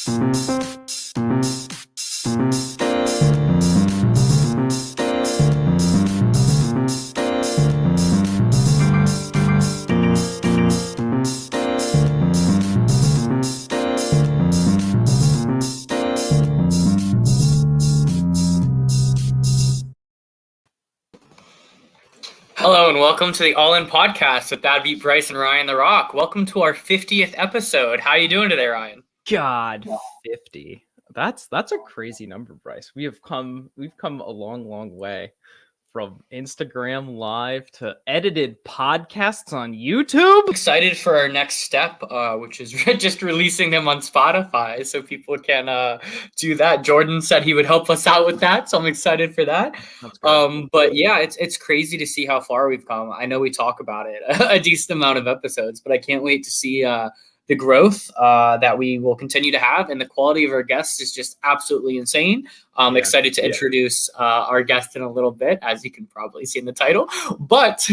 Hello and welcome to the All In Podcast with Bad Beat Bryce and Ryan the Rock. Welcome to our 50th episode. How are you doing today, Ryan? God, 50. That's a crazy number, Bryce. We've come a long way from Instagram Live to edited podcasts on YouTube. Excited for our next step, which is just releasing them on Spotify so people can do that. Jordan said he would help us out with that, so I'm excited for that. But yeah, it's crazy to see how far we've come. I know we talk about it a decent amount of episodes, but I can't wait to see the growth that we will continue to have, and the quality of our guests is just absolutely insane. I'm excited to introduce our guest in a little bit, as you can probably see in the title. But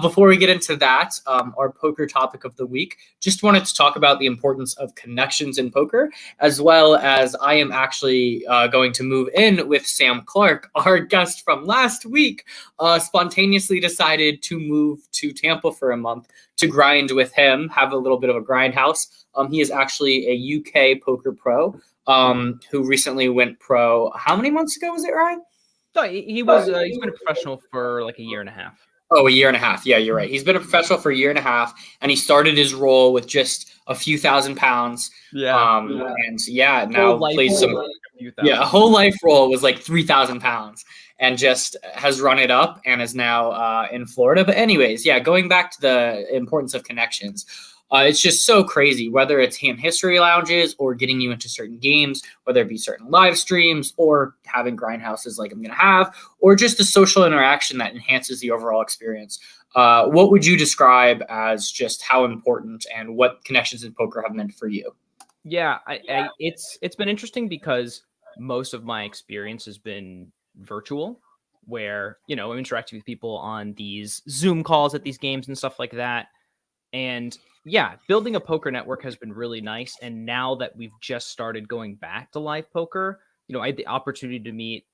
before we get into that, our poker topic of the week, just wanted to talk about the importance of connections in poker, as well as I am actually going to move in with Sam Clark, our guest from last week, spontaneously decided to move to Tampa for a month to grind with him, have a little bit of a grind house. He is actually a UK poker pro who recently went pro. How many months ago was it, Ryan? No, he's been a professional for like a year and a half. Oh, a year and a half. Yeah, you're right. He's been a professional for a year and a half, and he started his role with just a few £1,000s. And now plays some. A whole life roll was like £3,000, and just has run it up and is now in Florida. But anyways, going back to the importance of connections. It's just so crazy, whether it's hand history lounges or getting you into certain games, whether it be certain live streams or having grindhouses like I'm going to have, or just the social interaction that enhances the overall experience. What would you describe as just how important and what connections in poker have meant for you? Yeah, it's been interesting because most of my experience has been virtual, where, I'm interacting with people on these Zoom calls at these games and stuff like that. And building a poker network has been really nice. And now that we've just started going back to live poker, I had the opportunity to meet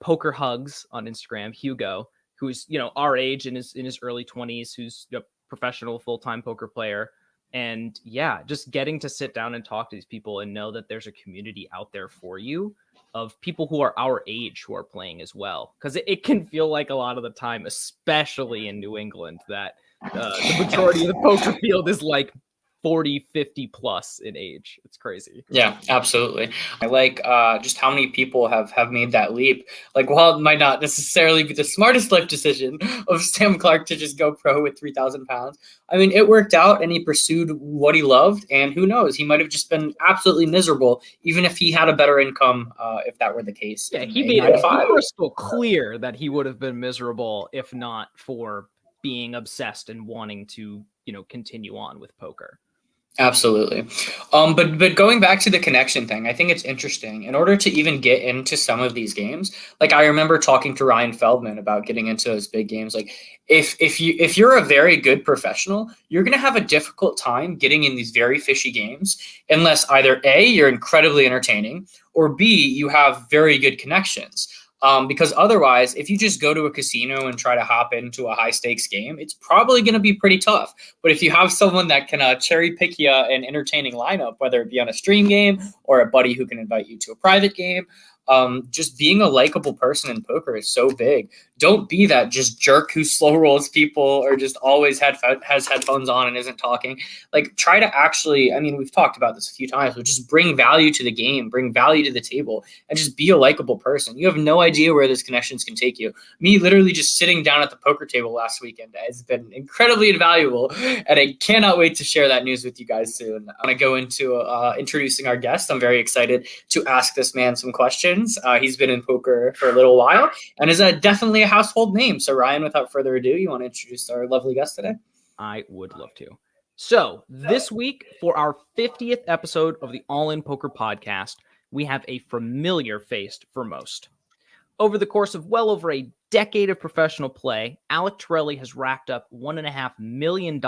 Poker Hugs on Instagram, Hugo, who's, our age and is in his early 20s, who's a professional full-time poker player. And just getting to sit down and talk to these people and know that there's a community out there for you of people who are our age who are playing as well. Because it can feel like a lot of the time, especially in New England, that the majority of the poker field is like 40, 50 plus in age. It's crazy. Yeah, absolutely. I like just how many people have made that leap. Like, while it might not necessarily be the smartest life decision of Sam Clark to just go pro with £3,000, I mean, it worked out and he pursued what he loved. And who knows, he might have just been absolutely miserable, even if he had a better income, if that were the case. Yeah, he made it crystal clear that he would have been miserable if not for being obsessed and wanting to, continue on with poker. Absolutely. But going back to the connection thing, I think it's interesting. In order to even get into some of these games, like I remember talking to Ryan Feldman about getting into those big games. Like if you're a very good professional, you're going to have a difficult time getting in these very fishy games unless either A, you're incredibly entertaining, or B, you have very good connections. Because otherwise, if you just go to a casino and try to hop into a high stakes game, it's probably going to be pretty tough. But if you have someone that can cherry pick you an entertaining lineup, whether it be on a stream game or a buddy who can invite you to a private game, just being a likable person in poker is so big. Don't be that just jerk who slow rolls people or just always has headphones on and isn't talking. Like, try to actually, I mean, we've talked about this a few times, but just bring value to the game, bring value to the table, and just be a likable person. You have no idea where those connections can take you. Me literally just sitting down at the poker table last weekend has been incredibly invaluable, and I cannot wait to share that news with you guys soon. I'm going to go into introducing our guest. I'm very excited to ask this man some questions. He's been in poker for a little while and is definitely a household name. So Ryan, without further ado, you want to introduce our lovely guest today? I would love to. So this week, for our 50th episode of the All In Poker podcast, we have a familiar face for most. Over the course of well over a decade of professional play, Alec Torelli has racked up $1.5 million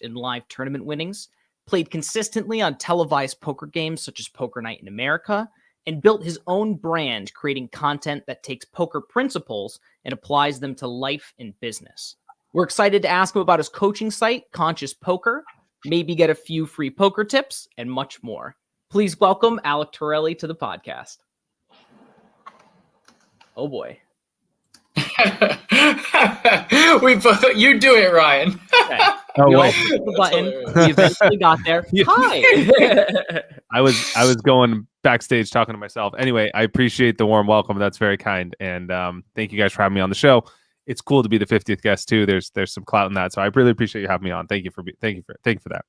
in live tournament winnings, played consistently on televised poker games such as Poker Night in America, and built his own brand, creating content that takes poker principles and applies them to life and business. We're excited to ask him about his coaching site, Conscious Poker, maybe get a few free poker tips, and much more. Please welcome Alec Torelli to the podcast. Oh boy. You do it, Ryan. Okay. Oh, we all wait. pushed the button. We eventually got there. Yeah. Hi. I was going backstage talking to myself. Anyway, I appreciate the warm welcome. That's very kind. And thank you guys for having me on the show. It's cool to be the 50th guest too. There's some clout in that. So I really appreciate you having me on. Thank you for that.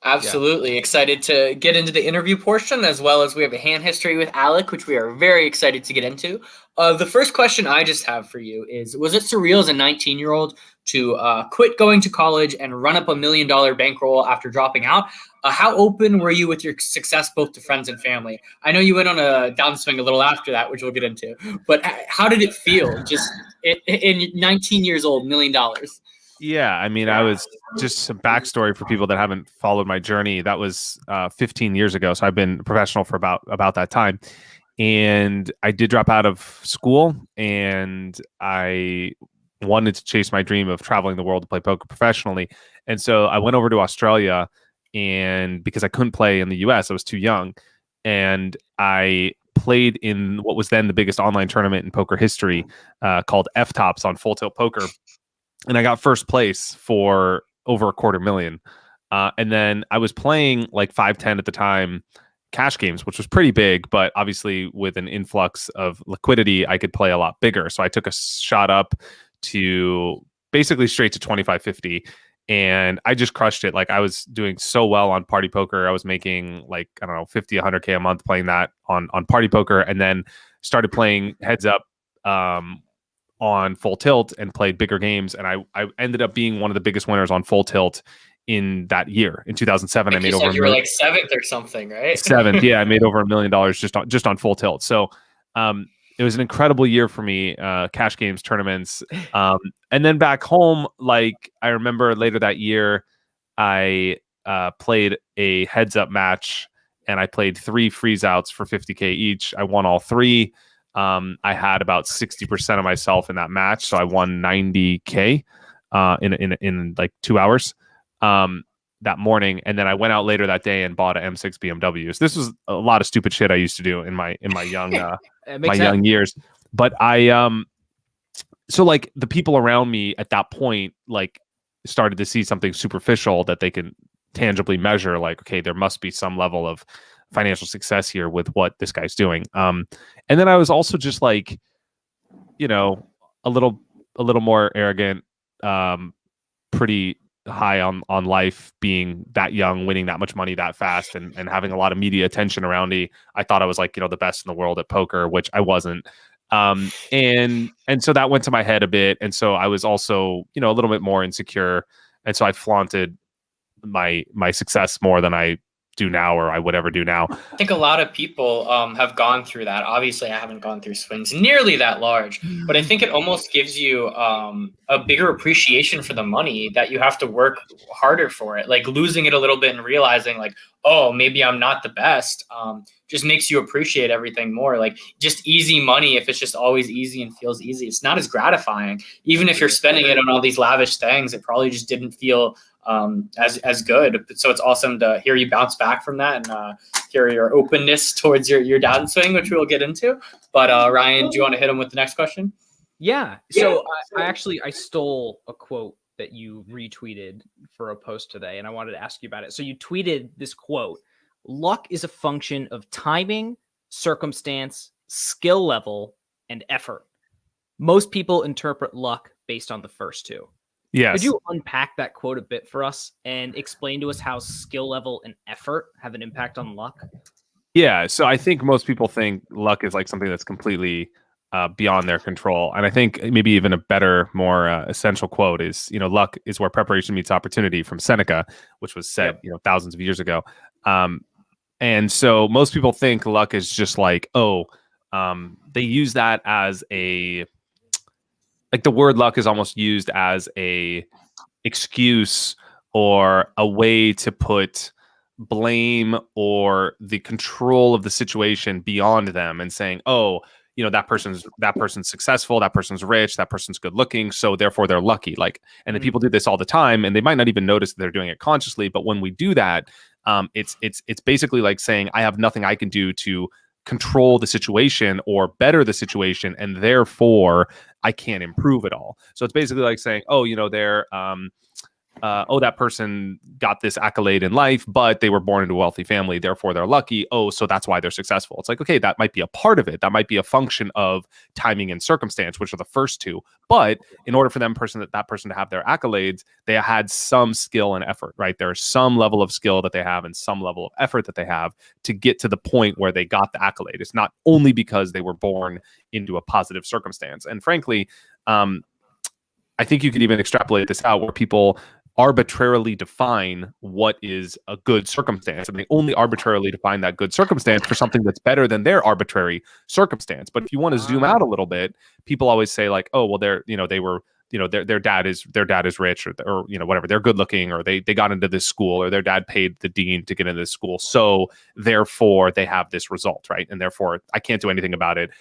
Absolutely. Yeah. Excited to get into the interview portion, as well as we have a hand history with Alec, which we are very excited to get into. The first question I just have for you is, was it surreal as a 19-year-old to quit going to college and run up $1 million bankroll after dropping out? How open were you with your success, both to friends and family? I know you went on a downswing a little after that, which we'll get into, but how did it feel just in 19 years old, $1 million? Yeah, I mean, I was just some backstory for people that haven't followed my journey. That was 15 years ago. So I've been a professional for about that time. And I did drop out of school, and I wanted to chase my dream of traveling the world to play poker professionally. And so I went over to Australia, and because I couldn't play in the US, I was too young. And I played in what was then the biggest online tournament in poker history, called FTOPS on Full Tilt Poker. And I got first place for over $250,000. And then I was playing like 5-10 at the time cash games, which was pretty big, but obviously with an influx of liquidity, I could play a lot bigger. So I took a shot up to basically straight to 25-50. And I just crushed it. Like, I was doing so well on Party Poker. I was making like, I don't know, 50, 100K a month playing that on Party Poker, and then started playing heads up on Full Tilt and played bigger games. And I ended up being one of the biggest winners on Full Tilt in that year. In 2007, I made over you were like seventh or something, right? Seventh. Yeah, I made over $1 million just on Full Tilt. So it was an incredible year for me, cash games, tournaments. And then back home, like, I remember later that year, I played a heads up match, and I played 3 freeze outs for 50K each. I won all 3. I had about 60% of myself in that match, so I won 90K in like 2 hours that morning. And then I went out later that day and bought an M6 BMW. So this was a lot of stupid shit I used to do in my young young years. But so like the people around me at that point like started to see something superficial that they can tangibly measure. Like, okay, there must be some level of financial success here with what this guy's doing. And then I was also just like, you know, a little more arrogant, pretty high on life, being that young, winning that much money that fast, and having a lot of media attention around me. I thought I was like, you know, the best in the world at poker, which I wasn't. And so that went to my head a bit. And so I was also, you know, a little bit more insecure. And so I flaunted my success more than I do now, or I would ever do now. I think a lot of people have gone through that. Obviously, I haven't gone through swings nearly that large, but I think it almost gives you a bigger appreciation for the money, that you have to work harder for it. Like, losing it a little bit and realizing like, oh, maybe I'm not the best, just makes you appreciate everything more. Like, just easy money, if it's just always easy and feels easy, it's not as gratifying. Even if you're spending it on all these lavish things, it probably just didn't feel as good. So it's awesome to hear you bounce back from that, and hear your openness towards your downswing, which we'll get into. But Ryan, do you want to hit him with the next question? Yeah. So I stole a quote that you retweeted for a post today, and I wanted to ask you about it. So you tweeted this quote: "Luck is a function of timing, circumstance, skill level, and effort. Most people interpret luck based on the first two." Yes. Could you unpack that quote a bit for us and explain to us how skill level and effort have an impact on luck? Yeah. So I think most people think luck is like something that's completely beyond their control. And I think maybe even a better, more essential quote is, you know, luck is where preparation meets opportunity, from Seneca, which was said, you know, thousands of years ago. And so most people think luck is just like, they use that as like the word luck is almost used as a excuse or a way to put blame or the control of the situation beyond them and saying, oh, that person's successful, that person's rich, that person's good looking, so therefore they're lucky. Like, and then people do this all the time, and they might not even notice that they're doing it consciously. But when we do that, it's basically like saying, I have nothing I can do to control the situation or better the situation, and therefore I can't improve at all. So it's basically like saying, oh, they're that person got this accolade in life, but they were born into a wealthy family, therefore they're lucky. Oh, so that's why they're successful. It's like, okay, that might be a part of it. That might be a function of timing and circumstance, which are the first two. But in order for that person to have their accolades, they had some skill and effort, right? There's some level of skill that they have and some level of effort that they have to get to the point where they got the accolade. It's not only because they were born into a positive circumstance. And frankly, I think you could even extrapolate this out where people arbitrarily define what is a good circumstance, and they only arbitrarily define that good circumstance for something that's better than their arbitrary circumstance. But if you want to zoom out a little bit, people always say like, oh, well, their dad is rich, or whatever, they're good looking, or they got into this school, or their dad paid the dean to get into this school, so therefore they have this result, right? And therefore I can't do anything about it.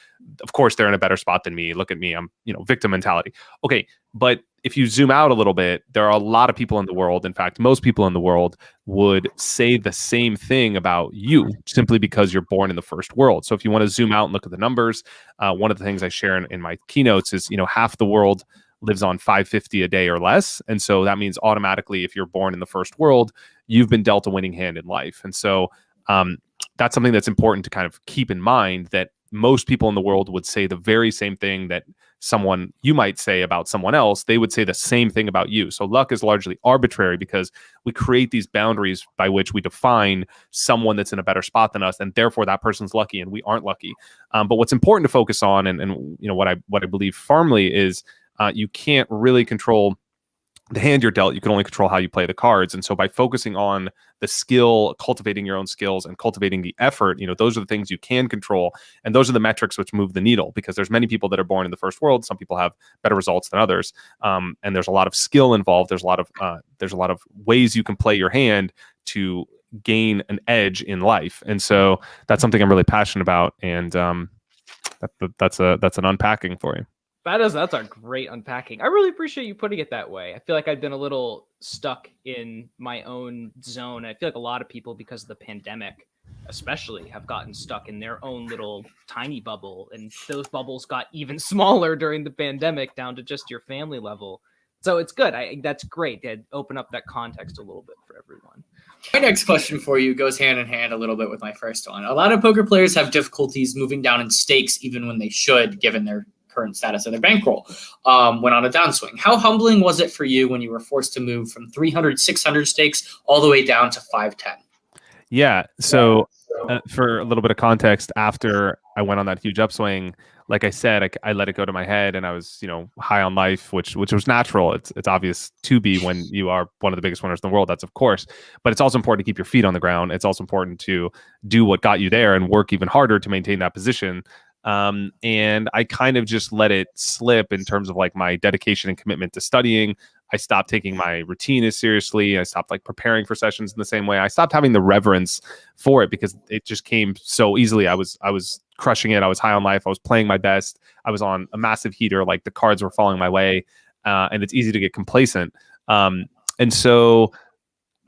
Of course they're in a better spot than me. Look at me, I'm victim mentality. Okay, but if you zoom out a little bit, there are a lot of people in the world. In fact, most people in the world would say the same thing about you simply because you're born in the first world. So if you want to zoom out and look at the numbers, one of the things I share in my keynotes is, half the world lives on $5.50 a day or less. And so that means automatically, if you're born in the first world, you've been dealt a winning hand in life. And so that's something that's important to kind of keep in mind, that most people in the world would say the very same thing that someone you might say about someone else. They would say the same thing about you. So luck is largely arbitrary because we create these boundaries by which we define someone that's in a better spot than us, and therefore that person's lucky and we aren't lucky. But what's important to focus on, and what I believe firmly is, you can't really control the hand you're dealt. You can only control how you play the cards. And so by focusing on the skill, cultivating your own skills and cultivating the effort, those are the things you can control. And those are the metrics which move the needle, because there's many people that are born in the first world. Some people have better results than others. And there's a lot of skill involved. There's a lot of ways you can play your hand to gain an edge in life. And so that's something I'm really passionate about. And that's an unpacking for you. That's a great unpacking. I really appreciate you putting it that way. I feel like I've been a little stuck in my own zone. I feel like a lot of people, because of the pandemic especially, have gotten stuck in their own little tiny bubble. And those bubbles got even smaller during the pandemic, down to just your family level. So it's good. That's great to open up that context a little bit for everyone. My next question for you goes hand in hand a little bit with my first one. A lot of poker players have difficulties moving down in stakes, even when they should, given their current status of their bankroll, when on a downswing. How humbling was it for you when you were forced to move from 300, 600 stakes all the way down to 510? Yeah. So for a little bit of context, after I went on that huge upswing, like I said, I let it go to my head, and I was, high on life, which was natural. It's obvious to be when you are one of the biggest winners in the world. That's of course, but it's also important to keep your feet on the ground. It's also important to do what got you there and work even harder to maintain that position. And I kind of just let it slip in terms of like my dedication and commitment to studying. I stopped taking my routine as seriously. I stopped like preparing for sessions in the same way. I stopped having the reverence for it because it just came so easily. I was crushing it. I was high on life. I was playing my best. I was on a massive heater. Like the cards were falling my way, and it's easy to get complacent. And so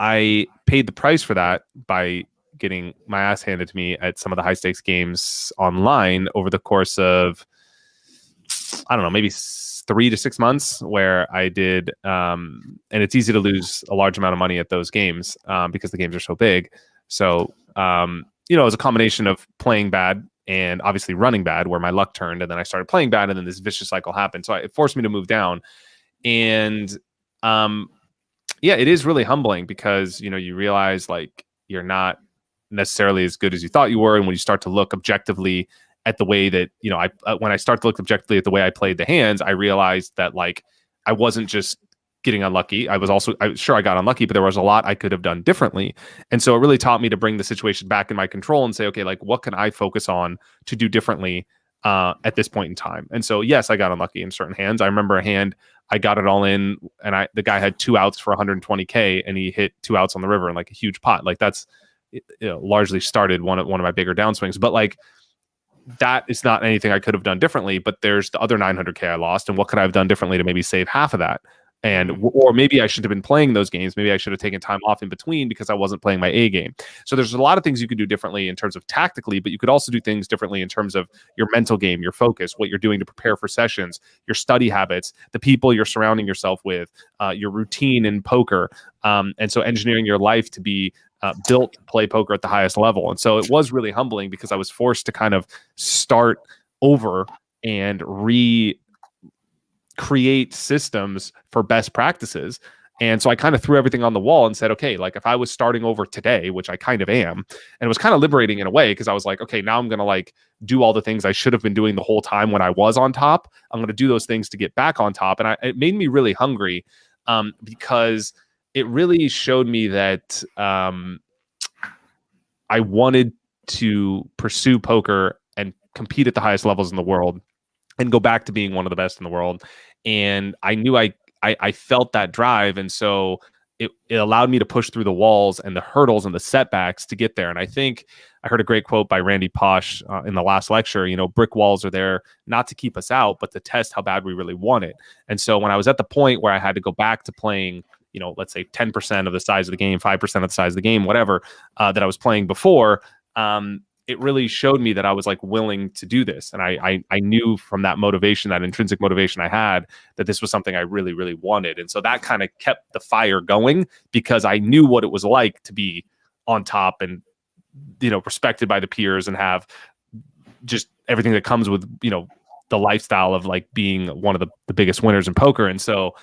I paid the price for that by getting my ass handed to me at some of the high stakes games online over the course of, I don't know, maybe 3 to 6 months, where I did, and it's easy to lose a large amount of money at those games because the games are so big. So, it was a combination of playing bad and obviously running bad, where my luck turned, and then I started playing bad, and then this vicious cycle happened. So it forced me to move down. And it is really humbling because, you realize like you're not necessarily as good as you thought you were. And when you start to look objectively at the way that, when I start to look objectively at the way I played the hands, I realized that like, I wasn't just getting unlucky. I got unlucky, but there was a lot I could have done differently. And so it really taught me to bring the situation back in my control and say, okay, like what can I focus on to do differently at this point in time. And so, yes, I got unlucky in certain hands. I remember a hand, I got it all in, and the guy had 2 outs for 120K, and he hit 2 outs on the river in like a huge pot. Like that's largely started one of my bigger downswings. But like that is not anything I could have done differently. But there's the other 900K I lost, and what could I have done differently to maybe save half of that? And or maybe I should have been playing those games. Maybe I should have taken time off in between because I wasn't playing my A game. So there's a lot of things you could do differently in terms of tactically, but you could also do things differently in terms of your mental game, your focus, what you're doing to prepare for sessions, your study habits, the people you're surrounding yourself with, your routine in poker. And so engineering your life to be built to play poker at the highest level. And so it was really humbling because I was forced to kind of start over and create systems for best practices. And so I kind of threw everything on the wall and said, okay, like if I was starting over today, which I kind of am, and it was kind of liberating in a way because I was like, okay, now I'm going to like do all the things I should have been doing the whole time when I was on top. I'm going to do those things to get back on top. And it made me really hungry because it really showed me that I wanted to pursue poker and compete at the highest levels in the world and go back to being one of the best in the world. And I knew I felt that drive. And so it allowed me to push through the walls and the hurdles and the setbacks to get there. And I think I heard a great quote by Randy Posh in the last lecture, brick walls are there not to keep us out, but to test how bad we really want it. And so when I was at the point where I had to go back to playing, let's say 10% of the size of the game, 5% of the size of the game, whatever, that I was playing before, it really showed me that I was like willing to do this. And I knew from that motivation, that intrinsic motivation I had, that this was something I really, really wanted. And so that kind of kept the fire going because I knew what it was like to be on top and, respected by the peers and have just everything that comes with, the lifestyle of like being one of the biggest winners in poker. And so,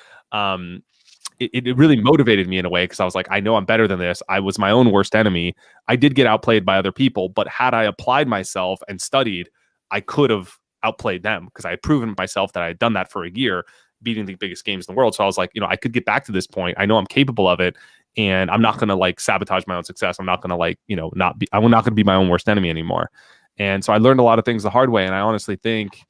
it really motivated me in a way because I was like, I know I'm better than this. I was my own worst enemy. I did get outplayed by other people, but had I applied myself and studied, I could have outplayed them because I had proven myself that I had done that for a year, beating the biggest games in the world. So I was like, I could get back to this point. I know I'm capable of it, and I'm not going to like sabotage my own success. I'm not going to like, I'm not going to be my own worst enemy anymore. And so I learned a lot of things the hard way. And I honestly think,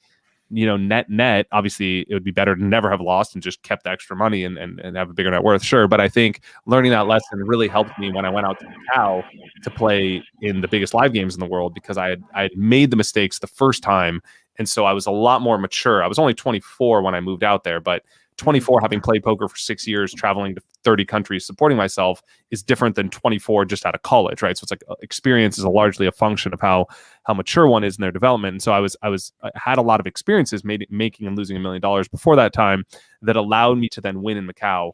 net, obviously it would be better to never have lost and just kept the extra money and have a bigger net worth. Sure. But I think learning that lesson really helped me when I went out to Macau to play in the biggest live games in the world, because I had made the mistakes the first time. And so I was a lot more mature. I was only 24 when I moved out there, but 24, having played poker for 6 years, traveling to 30 countries, supporting myself, is different than 24 just out of college, right? So it's like experience is largely a function of how mature one is in their development. And so I had a lot of experiences making and losing $1 million before that time that allowed me to then win in Macau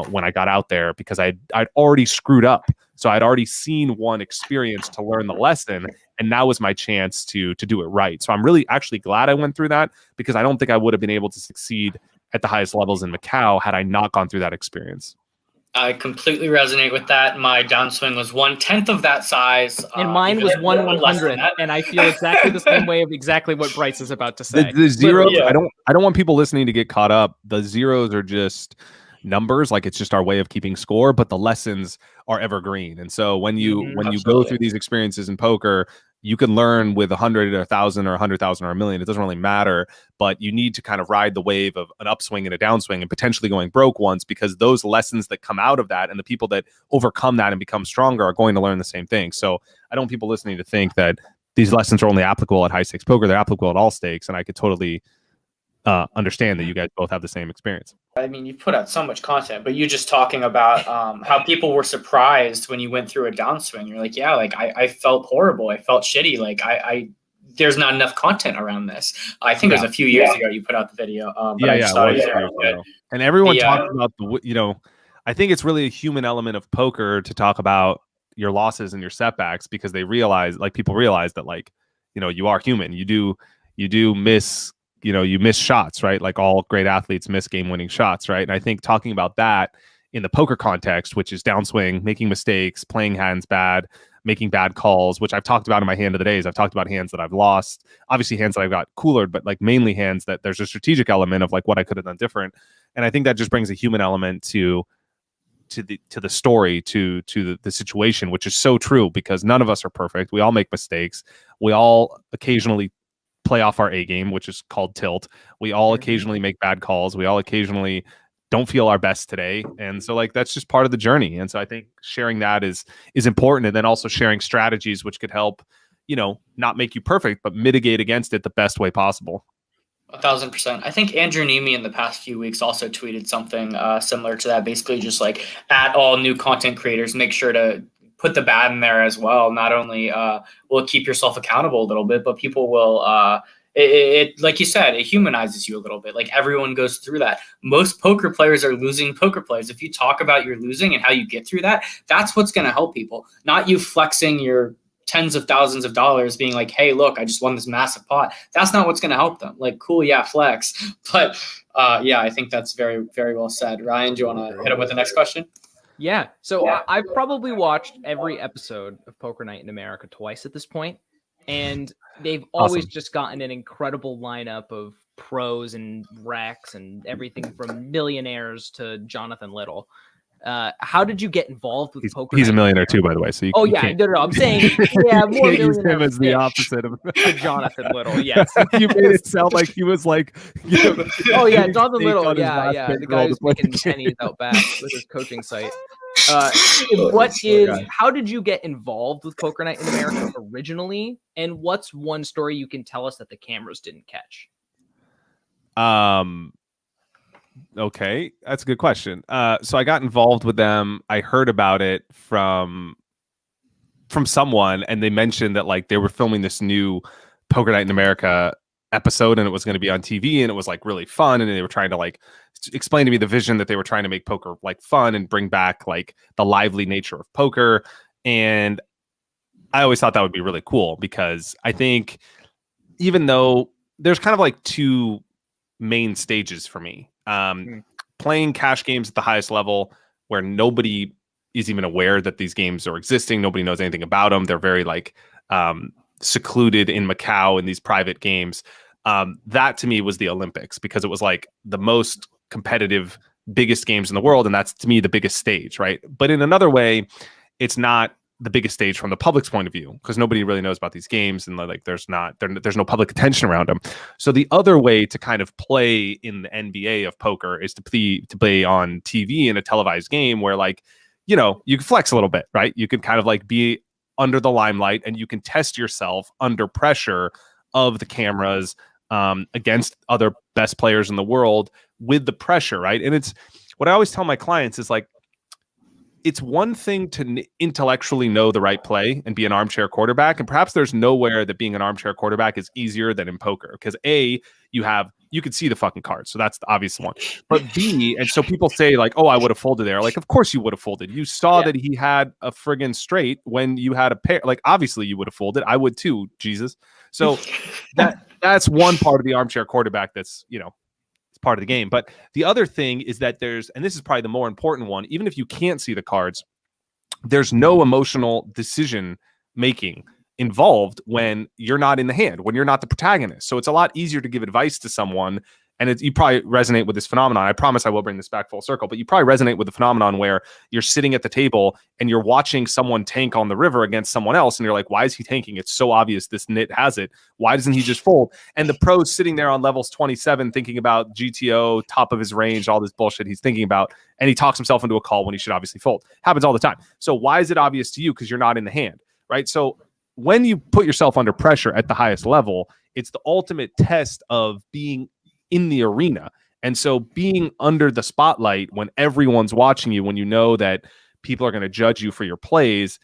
when I got out there, because I'd already screwed up. So I'd already seen one experience to learn the lesson, and now was my chance to do it right. So I'm really actually glad I went through that, because I don't think I would have been able to succeed at the highest levels in Macau had I not gone through that experience. I completely resonate with that. My downswing was 1/10 of that size. And mine was 1/100th. And I feel exactly the same way of exactly what Bryce is about to say. The zeros, yeah. I don't want people listening to get caught up. The zeros are just numbers, like it's just our way of keeping score, but the lessons are evergreen. And so when you go through these experiences in poker, you can learn with 100 or 1,000 or 100,000 or 1 million. It doesn't really matter, but you need to kind of ride the wave of an upswing and a downswing and potentially going broke once, because those lessons that come out of that and the people that overcome that and become stronger are going to learn the same thing. So I don't want people listening to think that these lessons are only applicable at high stakes poker. They're applicable at all stakes. And I could totally understand that you guys both have the same experience. I mean, you put out so much content, but you just talking about how people were surprised when you went through a downswing. You're like, yeah, like I felt horrible. I felt shitty. Like there's not enough content around this. I think it was a few years ago you put out the video. And everyone talks about I think it's really a human element of poker to talk about your losses and your setbacks, because they realize, like, people realize that, like, you are human. You do miss. You miss shots, right? Like all great athletes miss game-winning shots, right? And I think talking about that in the poker context, which is downswing, making mistakes, playing hands bad, making bad calls, which I've talked about in my hand of the days. I've talked about hands that I've lost, obviously hands that I've got coolered, but like mainly hands that there's a strategic element of like what I could have done different. And I think that just brings a human element to the story, to the situation, which is so true, because none of us are perfect. We all make mistakes. We all occasionally play off our A game, which is called tilt. We all occasionally make bad calls. We all occasionally don't feel our best today. And so like that's just part of the journey. And so I think sharing that is important. And then also sharing strategies which could help, not make you perfect, but mitigate against it the best way possible. 1,000%. I think Andrew Nemi in the past few weeks also tweeted something similar to that. Basically, just like at all new content creators, make sure to put the bad in there as well. Not only will keep yourself accountable a little bit, but people will. It like you said, it humanizes you a little bit. Like everyone goes through that. Most poker players are losing poker players. If you talk about your losing and how you get through that, that's what's going to help people. Not you flexing your tens of thousands of dollars being like, hey, look, I just won this massive pot. That's not what's going to help them. Like, cool, yeah, flex. But I think that's very, very well said. Ryan, do you want to hit up with the next question? Yeah. So I've probably watched every episode of Poker Night in America twice at this point. And they've always just gotten an incredible lineup of pros and wrecks and everything from millionaires to Jonathan Little. How did you get involved with poker? He's a millionaire too, by the way. So no, I'm saying, more millionaire. Him as the opposite of Jonathan Little. Yes, you made it sound like he was like. Jonathan Little. The guy who's making pennies out back with his coaching site. How did you get involved with Poker Night in America originally? And what's one story you can tell us that the cameras didn't catch? Okay, that's a good question. So I got involved with them. I heard about it from someone, and they mentioned that like they were filming this new Poker Night in America episode, and it was going to be on TV, and it was like really fun, and they were trying to like explain to me the vision that they were trying to make poker like fun and bring back like the lively nature of poker. And I always thought that would be really cool, because I think even though there's kind of like two main stages for me, playing cash games at the highest level where nobody is even aware that these games are existing, nobody knows anything about them, they're very like secluded in Macau in these private games. That to me was the Olympics, because it was like the most competitive, biggest games in the world, and that's to me the biggest stage, right? But in another way, it's not the biggest stage from the public's point of view, because nobody really knows about these games, and like there's no public attention around them. So the other way to kind of play in the NBA of poker is to play on TV in a televised game where like, you can flex a little bit, right? You can kind of like be under the limelight, and you can test yourself under pressure of the cameras against other best players in the world with the pressure, right? And it's what I always tell my clients is like, it's one thing to intellectually know the right play and be an armchair quarterback. And perhaps there's nowhere that being an armchair quarterback is easier than in poker, because you can see the fucking cards. So that's the obvious one. But B, and so people say like, oh, I would have folded there. Like, of course you would have folded. You saw that he had a friggin' straight when you had a pair. Like, obviously you would have folded. I would too, Jesus. So that's one part of the armchair quarterback that's, it's part of the game. But the other thing is that and this is probably the more important one, even if you can't see the cards, there's no emotional decision making involved when you're not in the hand, when you're not the protagonist. So it's a lot easier to give advice to someone. And you probably resonate with this phenomenon. I promise I will bring this back full circle, but you probably resonate with the phenomenon where you're sitting at the table and you're watching someone tank on the river against someone else. And you're like, why is he tanking? It's so obvious this nit has it. Why doesn't he just fold? And the pro's sitting there on levels 27, thinking about GTO, top of his range, all this bullshit he's thinking about. And he talks himself into a call when he should obviously fold. Happens all the time. So why is it obvious to you? Because you're not in the hand, right? So when you put yourself under pressure at the highest level, it's the ultimate test of being in the arena. And so being under the spotlight when everyone's watching you, when you know that people are going to judge you for your plays,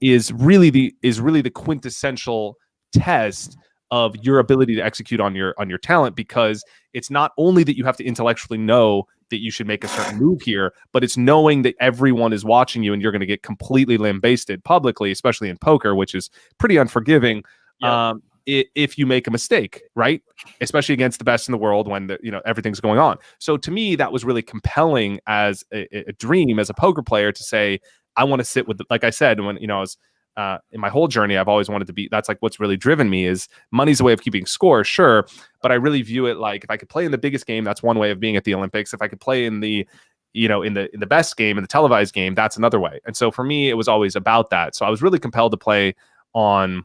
is really the quintessential test of your ability to execute on your talent, because it's not only that you have to intellectually know that you should make a certain move here, but it's knowing that everyone is watching you and you're going to get completely lambasted publicly, especially in poker, which is pretty unforgiving. Yep. If you make a mistake, right? Especially against the best in the world when everything's going on. So to me, that was really compelling as a dream as a poker player to say, I want to sit with, like I said, when I was in my whole journey, I've always wanted to be. That's like what's really driven me is money's a way of keeping score, sure, but I really view it like if I could play in the biggest game, that's one way of being at the Olympics. If I could play in the in the best game, in the televised game, that's another way. And so for me, it was always about that. So I was really compelled to play on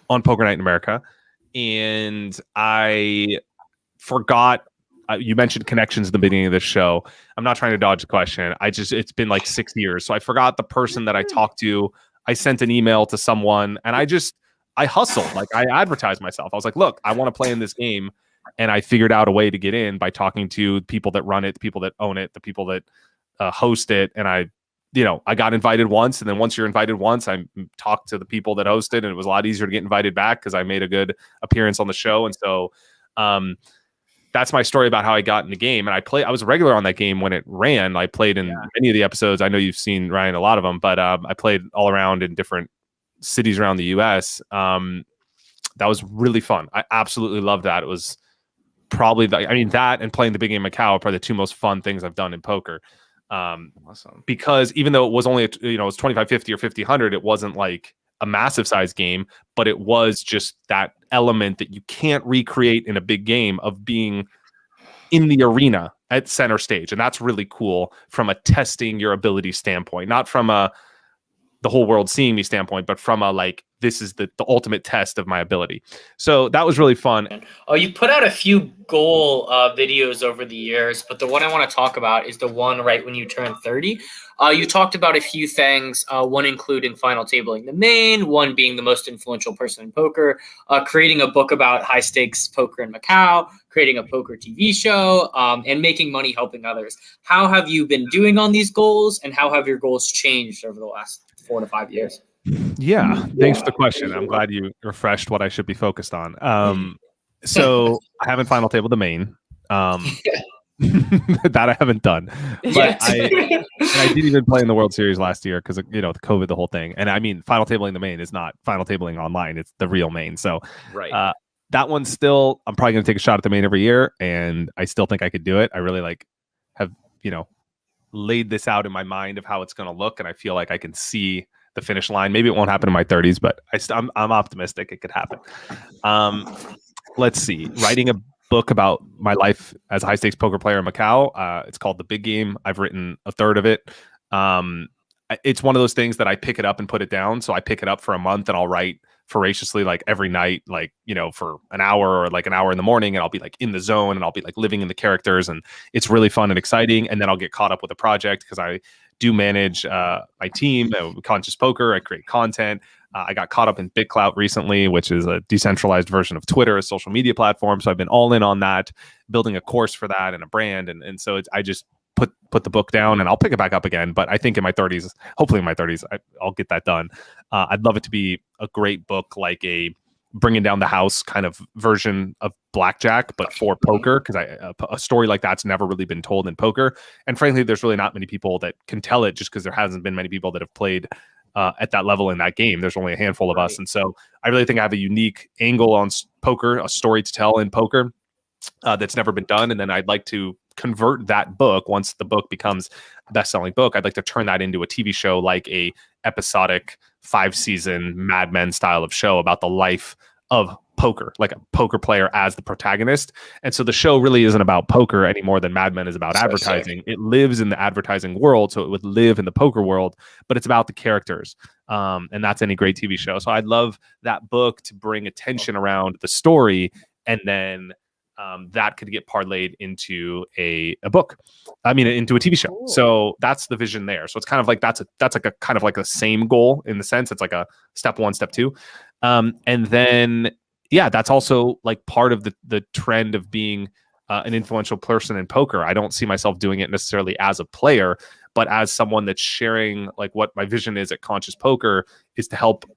Poker Night in America. and I forgot. You mentioned connections at the beginning of this show. I'm not trying to dodge the question. It's been like 6 years. So I forgot the person that I talked to. I sent an email to someone and I hustled. Like I advertised myself. I was like, look, I want to play in this game. And I figured out a way to get in by talking to people that run it, the people that own it, the people that host it. And I got invited once. And then once you're invited once, I talked to the people that hosted, and it was a lot easier to get invited back because I made a good appearance on the show. And so, that's my story about how I got in the game. And I was a regular on that game when it ran. I played in many of the episodes. I know you've seen, Ryan, a lot of them, but I played all around in different cities around the US. That was really fun. I absolutely loved that. It was probably that and playing the big game Macau are probably the two most fun things I've done in poker. Awesome. Because even though it was only, it was 25-50 or 50-100, it wasn't like a massive size game, but it was just that element that you can't recreate in a big game of being in the arena at center stage. And that's really cool from a testing your ability standpoint, not from the whole world seeing me standpoint, but from a like, this is the ultimate test of my ability. So that was really fun. Oh, you put out a few goal videos over the years, but the one I want to talk about is the one right when you turn 30. You talked about a few things, one including final tabling the main, one being the most influential person in poker, creating a book about high stakes poker in Macau, creating a poker TV show, and making money helping others. How have you been doing on these goals, and how have your goals changed over the last 4 to 5 years? Yeah, thanks for the question. I'm glad you refreshed what I should be focused on. So I haven't final tabled the main. That I haven't done. But I didn't even play in the World Series last year because the COVID, the whole thing. And I mean, final tabling the main is not final tabling online; it's the real main. So right. That one's still. I'm probably going to take a shot at the main every year, and I still think I could do it. I really have laid this out in my mind of how it's going to look, and I feel like I can see the finish line. Maybe it won't happen in my 30s, but I'm optimistic it could happen. Let's see. Writing a book about my life as a high stakes poker player in Macau. It's called The Big Game. I've written a third of it. It's one of those things that I pick it up and put it down. So I pick it up for a month and I'll write voraciously like every night, like, for an hour or like an hour in the morning, and I'll be like in the zone and I'll be like living in the characters, and it's really fun and exciting. And then I'll get caught up with a project because I do manage my team, Conscious Poker. I create content. I got caught up in BitClout recently, which is a decentralized version of Twitter, a social media platform. So I've been all in on that, building a course for that and a brand. And so I just put the book down, and I'll pick it back up again. But I think in my 30s, hopefully in my 30s, I'll get that done. I'd love it to be a great book, like a bringing down the house kind of version of blackjack, but for poker, because a story like that's never really been told in poker. And frankly, there's really not many people that can tell it, just because there hasn't been many people that have played at that level in that game. There's only a handful of us. And so I really think I have a unique angle on poker, a story to tell in poker that's never been done. And then I'd like to convert that book, once the book becomes a best-selling book, I'd like to turn that into a TV show, like a episodic 5-season Mad Men style of show about the life of poker, like a poker player as the protagonist. And so the show really isn't about poker any more than Mad Men is about advertising. Sick. It lives in the advertising world, so it would live in the poker world, but it's about the characters. And that's any great TV show. So I'd love that book to bring attention around the story, and then that could get parlayed into a book. I mean, into a TV show. Cool. So that's the vision there. So it's kind of like that's like a kind of like the same goal in the sense it's like a step 1, step 2, and then that's also like part of the trend of being an influential person in poker. I don't see myself doing it necessarily as a player, but as someone that's sharing like what my vision is at Conscious Poker is to help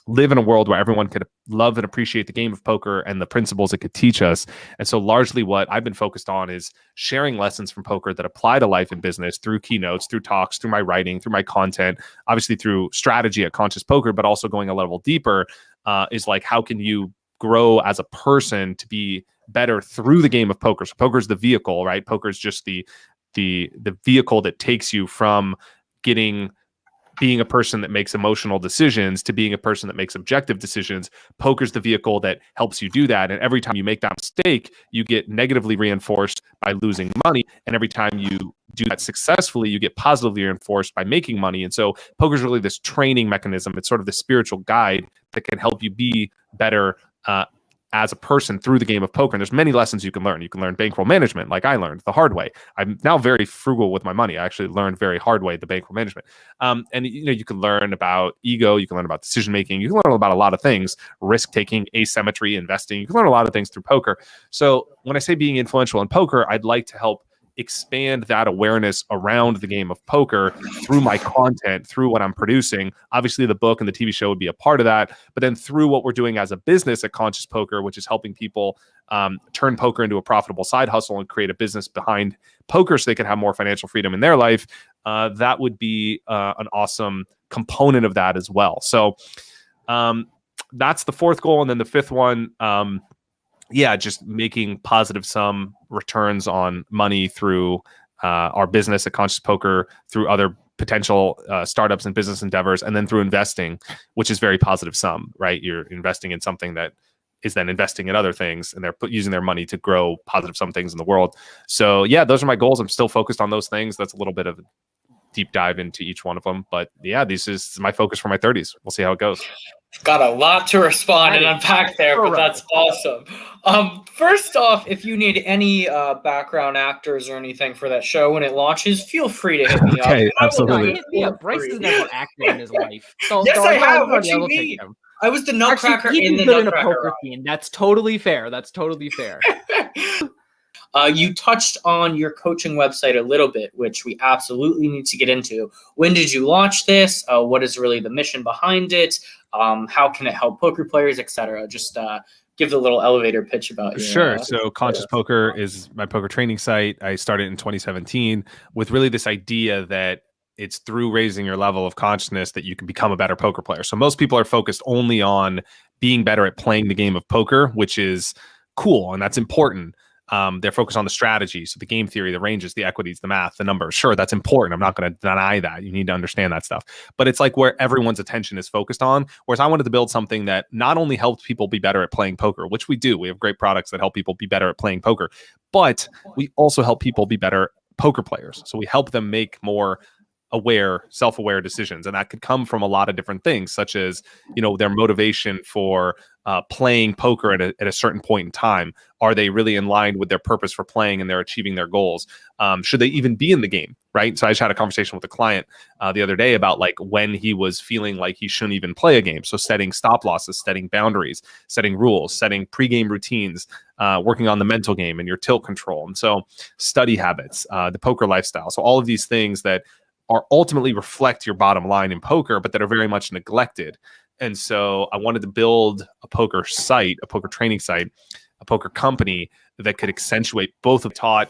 live in a world where everyone could love and appreciate the game of poker and the principles it could teach us. And so largely what I've been focused on is sharing lessons from poker that apply to life and business through keynotes, through talks, through my writing, through my content, obviously through strategy at Conscious Poker, but also going a level deeper is like, how can you grow as a person to be better through the game of poker? So poker is the vehicle, right? Poker is just the vehicle that takes you from being a person that makes emotional decisions to being a person that makes objective decisions. Poker's the vehicle that helps you do that. And every time you make that mistake, you get negatively reinforced by losing money. And every time you do that successfully, you get positively reinforced by making money. And so poker's really this training mechanism. It's sort of the spiritual guide that can help you be better as a person through the game of poker. And there's many lessons you can learn. You can learn bankroll management, like I learned the hard way. I'm now very frugal with my money. I actually learned very hard way the bankroll management. And you can learn about ego. You can learn about decision making. You can learn about a lot of things: risk taking, asymmetry, investing. You can learn a lot of things through poker. So when I say being influential in poker, I'd like to help expand that awareness around the game of poker through my content, through what I'm producing. Obviously, the book and the TV show would be a part of that, but then through what we're doing as a business at Conscious Poker, which is helping people turn poker into a profitable side hustle and create a business behind poker so they can have more financial freedom in their life. That would be an awesome component of that as well. So that's the fourth goal. And then the fifth one, just making positive sum returns on money through our business at Conscious Poker, through other potential startups and business endeavors, and then through investing, which is very positive sum, right? You're investing in something that is then investing in other things, and they're using their money to grow positive sum things in the world. So yeah, those are my goals. I'm still focused on those things. That's a little bit of a deep dive into each one of them. But yeah, this is my focus for my 30s. We'll see how it goes. Got a lot to respond and unpack there, but that's awesome. First off, if you need any background actors or anything for that show when it launches, feel free to hit me up. Okay, absolutely. Hit me up. Bryce has never acted in his life. Yes, I have. What you mean? I was the Nutcracker in the Nutcracker. A poker scene. That's totally fair. You touched on your coaching website a little bit, which we absolutely need to get into. When did you launch this? What is really the mission behind it? How can it help poker players, etc.? Just give the little elevator pitch about it. Sure. So Conscious Poker is my poker training site. I started in 2017 with really this idea that it's through raising your level of consciousness that you can become a better poker player. So most people are focused only on being better at playing the game of poker, which is cool, and that's important. They're focused on the strategy, so the game theory, the ranges, the equities, the math, the numbers. Sure, that's important. I'm not going to deny that. You need to understand that stuff. But it's like where everyone's attention is focused on. Whereas I wanted to build something that not only helped people be better at playing poker, which we do. We have great products that help people be better at playing poker. But we also help people be better poker players. So we help them make more aware, self-aware decisions. And that could come from a lot of different things, such as, their motivation for playing poker at a certain point in time. Are they really in line with their purpose for playing and they're achieving their goals? Should they even be in the game, right? So I just had a conversation with a client the other day about like when he was feeling like he shouldn't even play a game. So setting stop losses, setting boundaries, setting rules, setting pregame routines, working on the mental game and your tilt control. And so study habits, the poker lifestyle. So all of these things that are ultimately reflect your bottom line in poker, but that are very much neglected. And so I wanted to build a poker site, a poker training site, a poker company that could accentuate both of taught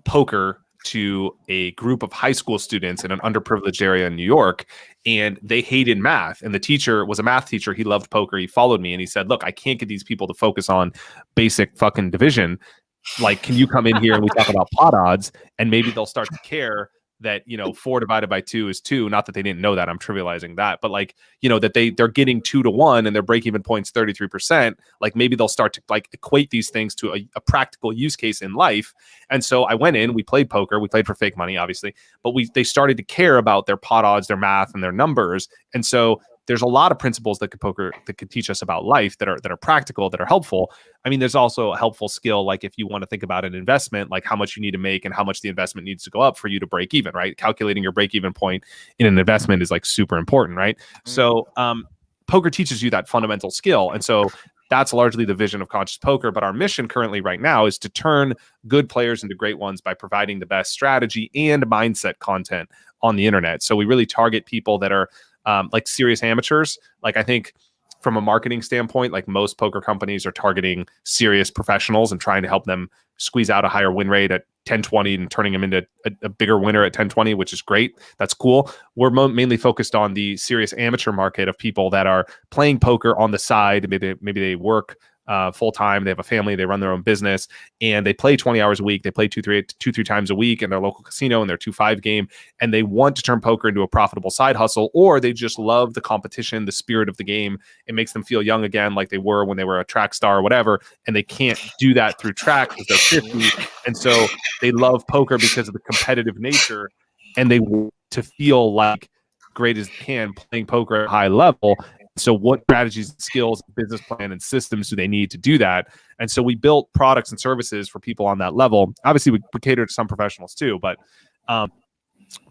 poker to a group of high school students in an underprivileged area in New York. And they hated math. And the teacher was a math teacher. He loved poker. He followed me and he said, look, I can't get these people to focus on basic fucking division. Like, can you come in here and we talk about pot odds, and maybe they'll start to care that 4 divided by 2 is 2. Not that they didn't know that, I'm trivializing that, but like, that they're getting 2 to 1 and their break-even point's 33%. Like maybe they'll start to like equate these things to a practical use case in life. And so I went in, we played poker, we played for fake money, obviously, but they started to care about their pot odds, their math, and their numbers. And so there's a lot of principles that could teach us about life that are practical, that are helpful. I mean, there's also a helpful skill, like if you want to think about an investment, like how much you need to make and how much the investment needs to go up for you to break even, right? Calculating your break even point in an investment is like super important, right? So poker teaches you that fundamental skill. And so that's largely the vision of Conscious Poker. But our mission currently right now is to turn good players into great ones by providing the best strategy and mindset content on the internet. So we really target people that are like serious amateurs. Like I think from a marketing standpoint, like most poker companies are targeting serious professionals and trying to help them squeeze out a higher win rate at 10-20 and turning them into a bigger winner at 10-20, which is great. That's cool. We're mainly focused on the serious amateur market of people that are playing poker on the side. Maybe they work full-time, they have a family, they run their own business, and they play 20 hours a week. They play two, three times a week in their local casino in their 2-5 game, and they want to turn poker into a profitable side hustle, or they just love the competition, the spirit of the game. It makes them feel young again, like they were when they were a track star or whatever, and they can't do that through track because they're 50, and so they love poker because of the competitive nature, and they want to feel like great as they can playing poker at a high level. So what strategies, skills, business plan, and systems do they need to do that? And so we built products and services for people on that level. Obviously, we cater to some professionals too, but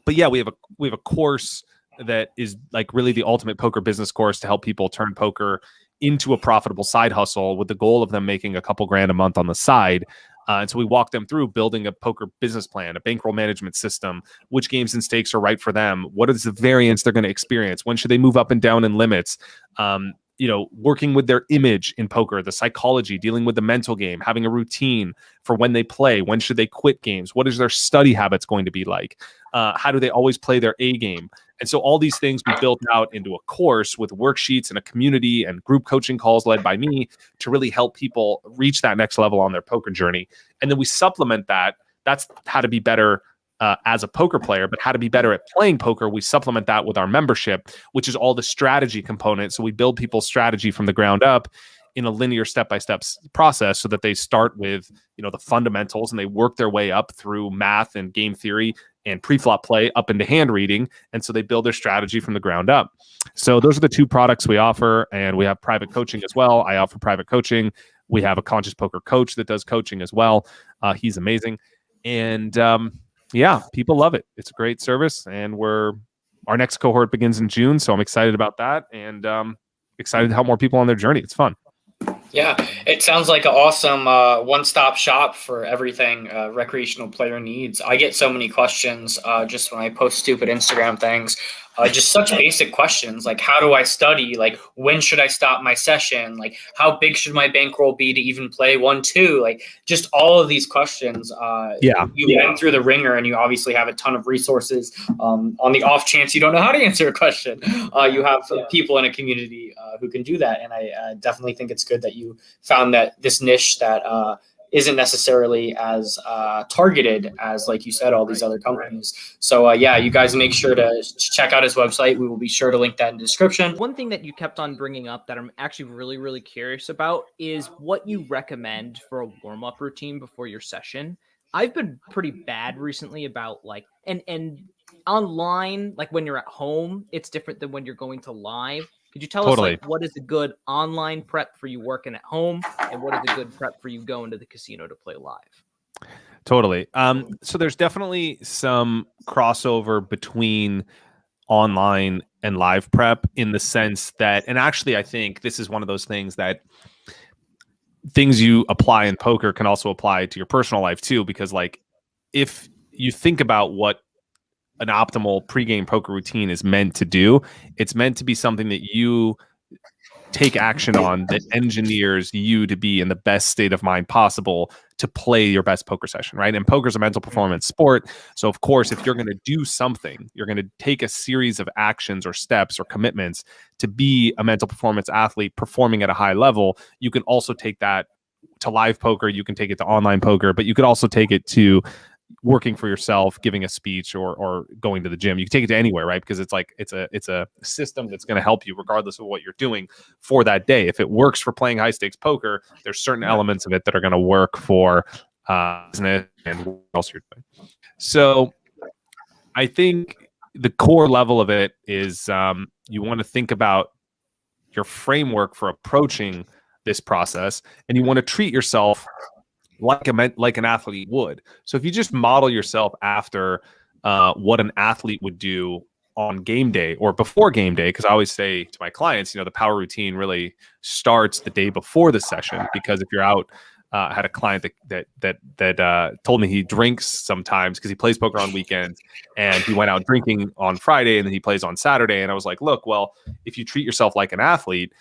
yeah, we have a course that is like really the ultimate poker business course to help people turn poker into a profitable side hustle with the goal of them making a couple grand a month on the side. And so we walk them through building a poker business plan, a bankroll management system, which games and stakes are right for them, what is the variance they're going to experience, when should they move up and down in limits, working with their image in poker, the psychology, dealing with the mental game, having a routine for when they play, when should they quit games, what is their study habits going to be like, how do they always play their A game. And so all these things we built out into a course with worksheets and a community and group coaching calls led by me to really help people reach that next level on their poker journey. And then we supplement that. That's how to be better as a poker player, but how to be better at playing poker. We supplement that with our membership, which is all the strategy component. So we build people's strategy from the ground up in a linear step-by-step process so that they start with, the fundamentals and they work their way up through math and game theory and pre-flop play up into hand reading. And so they build their strategy from the ground up. So those are the two products we offer. And we have private coaching as well. I offer private coaching. We have a conscious poker coach that does coaching as well. He's amazing. And yeah, people love it. It's a great service. And our next cohort begins in June. So I'm excited about that and excited to help more people on their journey. It's fun. Yeah, it sounds like an awesome one-stop shop for everything recreational player needs. I get so many questions just when I post stupid Instagram things, just such basic questions like, how do I study? Like, when should I stop my session? Like, how big should my bankroll be to even play 1-2? Like, just all of these questions. You've been through the ringer and you obviously have a ton of resources. On the off chance you don't know how to answer a question, you have people in a community who can do that. And I definitely think it's good that you found that this niche that isn't necessarily as targeted as, like you said, all these other companies. So you guys make sure to check out his website. We will be sure to link that in the description. One thing that you kept on bringing up that I'm actually really, really curious about is what you recommend for a warm-up routine before your session. I've been pretty bad recently about and online, like when you're at home, it's different than when you're going to live. Could you tell us what is a good online prep for you working at home and what is a good prep for you going to the casino to play live? Totally. So there's definitely some crossover between online and live prep in the sense that, and actually I think this is one of those things that things you apply in poker can also apply to your personal life too, because like if you think about what an optimal pregame poker routine is meant to do, it's meant to be something that you take action on that engineers you to be in the best state of mind possible to play your best poker session, right? And poker is a mental performance sport. So of course, if you're going to do something, you're going to take a series of actions or steps or commitments to be a mental performance athlete performing at a high level. You can also take that to live poker. You can take it to online poker, but you could also take it to working for yourself, giving a speech, or going to the gym. You can take it to anywhere, right? Because it's like it's a system that's going to help you regardless of what you're doing for that day. If it works for playing high stakes poker, there's certain elements of it that are going to work for business and what else you're doing. So I think the core level of it is you want to think about your framework for approaching this process, and you want to treat yourself like an athlete would. So if you just model yourself after what an athlete would do on game day or before game day, because I always say to my clients, the power routine really starts the day before the session, because if you're out, I had a client that told me he drinks sometimes because he plays poker on weekends, and he went out drinking on Friday and then he plays on Saturday. And I was like, look, well, if you treat yourself like an athlete,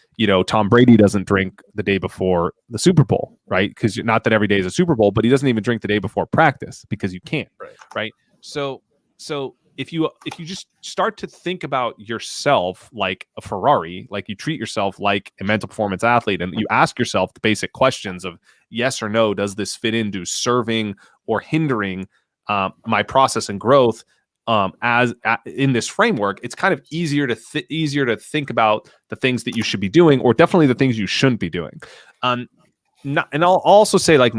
Tom Brady doesn't drink the day before the Super Bowl, right? Because not that every day is a Super Bowl, but he doesn't even drink the day before practice because you can't, right? So if you just start to think about yourself like a Ferrari, like you treat yourself like a mental performance athlete, and you ask yourself the basic questions of yes or no, does this fit into serving or hindering my process and growth in this framework, it's kind of easier to think about the things that you should be doing, or definitely the things you shouldn't be doing. And I'll also say, like,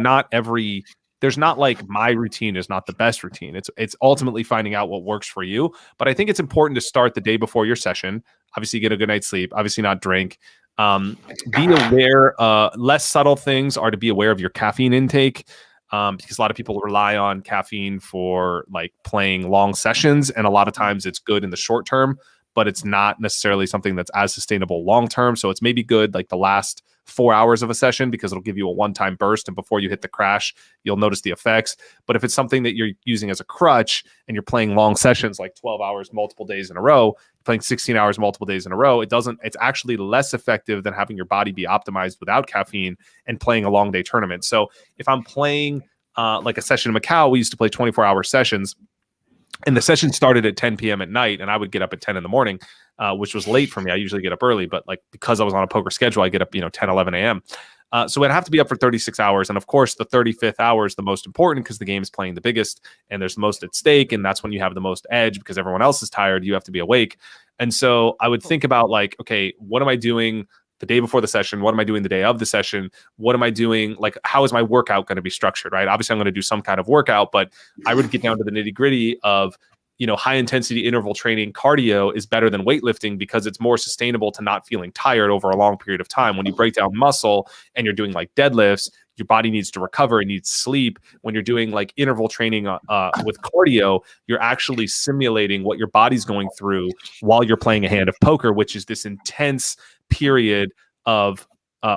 there's not like my routine is not the best routine. It's ultimately finding out what works for you. But I think it's important to start the day before your session Obviously, get a good night's sleep. Obviously, not drink. Be aware. Less subtle things are to be aware of your caffeine intake. Because a lot of people rely on caffeine for like playing long sessions, and a lot of times it's good in the short term, but it's not necessarily something that's as sustainable long term. So it's maybe good like the last 4 hours of a session because it'll give you a one-time burst, and before you hit the crash, you'll notice the effects. But if it's something that you're using as a crutch and you're playing long sessions like 12 hours multiple days in a row, playing 16 hours multiple days in a row, it's actually less effective than having your body be optimized without caffeine and playing a long day tournament. So if I'm playing like a session in Macau, we used to play 24-hour sessions, and the session started at 10 p.m. at night, and I would get up at 10 in the morning, which was late for me. I usually get up early, but like because I was on a poker schedule, I get up 10, 11 a.m. So I'd have to be up for 36 hours. And of course, the 35th hour is the most important because the game is playing the biggest and there's the most at stake. And that's when you have the most edge because everyone else is tired. You have to be awake. And so I would think about like, okay, what am I doing the day before the session? What am I doing the day of the session? What am I doing? Like, how is my workout going to be structured, right? Obviously, I'm going to do some kind of workout, but I would get down to the nitty gritty of, high intensity interval training. Cardio is better than weightlifting because it's more sustainable to not feeling tired over a long period of time. When you break down muscle and you're doing like deadlifts, your body needs to recover, it needs sleep. When you're doing like interval training with cardio, you're actually simulating what your body's going through while you're playing a hand of poker, which is this intense period of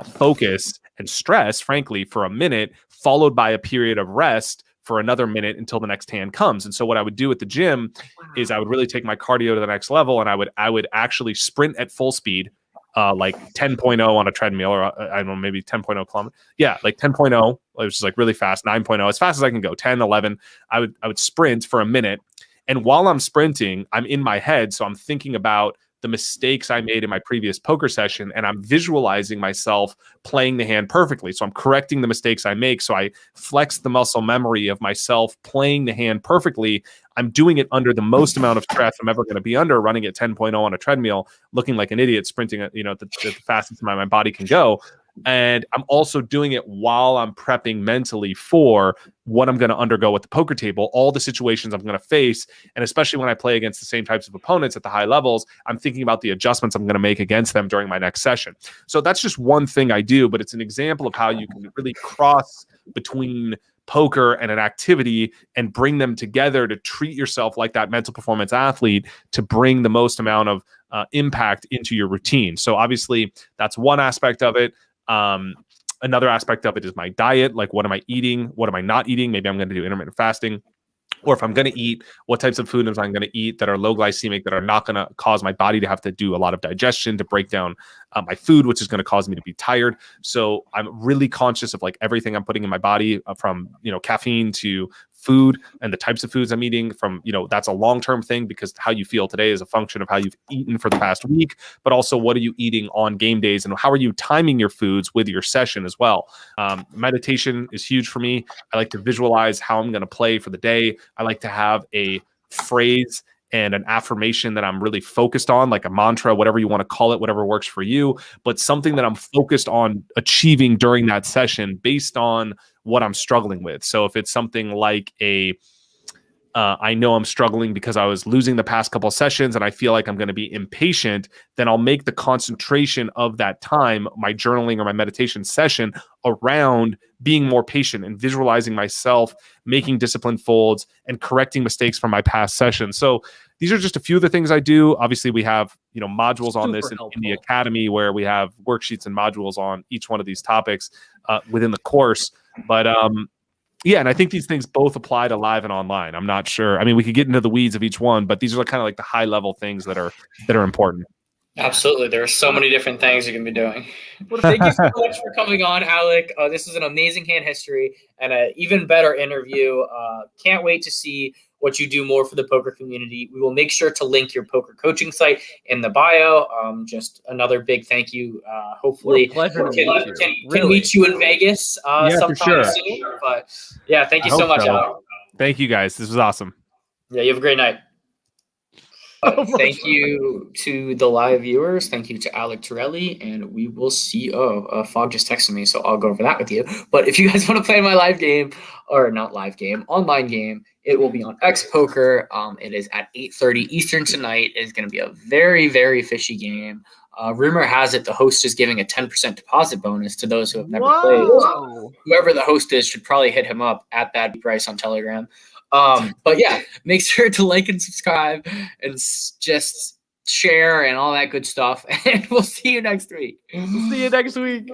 focus and stress, frankly, for a minute, followed by a period of rest for another minute until the next hand comes. And so what I would do at the gym is I would really take my cardio to the next level, and I would actually sprint at full speed, like 10.0 on a treadmill, or I don't know, maybe 10.0 kilometers. Yeah, like 10.0, which is like really fast, 9.0, as fast as I can go, 10, 11. I would sprint for a minute. And while I'm sprinting, I'm in my head. So I'm thinking about the mistakes I made in my previous poker session, and I'm visualizing myself playing the hand perfectly. So I'm correcting the mistakes I make. So I flex the muscle memory of myself playing the hand perfectly. I'm doing it under the most amount of stress I'm ever going to be under, running at 10.0 on a treadmill, looking like an idiot, sprinting at the fastest my body can go. And I'm also doing it while I'm prepping mentally for what I'm going to undergo at the poker table, all the situations I'm going to face. And especially when I play against the same types of opponents at the high levels, I'm thinking about the adjustments I'm going to make against them during my next session. So that's just one thing I do, but it's an example of how you can really cross between poker and an activity and bring them together to treat yourself like that mental performance athlete to bring the most amount of impact into your routine. So obviously that's one aspect of it. Another aspect of it is my diet. Like, what am I eating? What am I not eating? Maybe I'm going to do intermittent fasting. Or if I'm going to eat, what types of foods I'm going to eat that are low glycemic, that are not going to cause my body to have to do a lot of digestion to break down my food, which is going to cause me to be tired. So I'm really conscious of like everything I'm putting in my body, from caffeine to food and the types of foods I'm eating. From that's a long-term thing, because how you feel today is a function of how you've eaten for the past week, but also what are you eating on game days and how are you timing your foods with your session as well. Meditation is huge for me. I like to visualize how I'm going to play for the day. I like to have a phrase and an affirmation that I'm really focused on, like a mantra, whatever you want to call it, whatever works for you, but something that I'm focused on achieving during that session based on what I'm struggling with. So if it's something like I know I'm struggling because I was losing the past couple of sessions and I feel like I'm going to be impatient, then I'll make the concentration of that time, my journaling or my meditation session, around being more patient and visualizing myself making disciplined folds and correcting mistakes from my past sessions. So these are just a few of the things I do. Obviously, we have modules on this in the academy where we have worksheets and modules on each one of these topics within the course. But yeah, and I think these things both apply to live and online. I'm not sure. I mean, we could get into the weeds of each one, but these are kind of like the high level things that are important. Absolutely. There are so many different things you can be doing. Well, thank you so much for coming on, Alec. This is an amazing hand history and an even better interview. Can't wait to see what you do more for the poker community. We will make sure to link your poker coaching site in the bio. Just another big thank you. Hopefully can meet you in Vegas sometime soon. But yeah, thank you so much, Alec. Thank you guys. This was awesome. Yeah, you have a great night. Thank you to the live viewers. Thank you to Alec Torelli, and we will see. Fog just texted me, so I'll go over that with you. But if you guys want to play my live game, or not live game, online game, It will be on X Poker. It is at 8:30 Eastern tonight. It's going to be a very, very fishy game. Rumor has it the host is giving a 10% deposit bonus to those who have never played. Whoa. Whoever the host is should probably hit him up at that price on Telegram. But yeah, make sure to like and subscribe and just share and all that good stuff. And we'll see you next week. See you next week.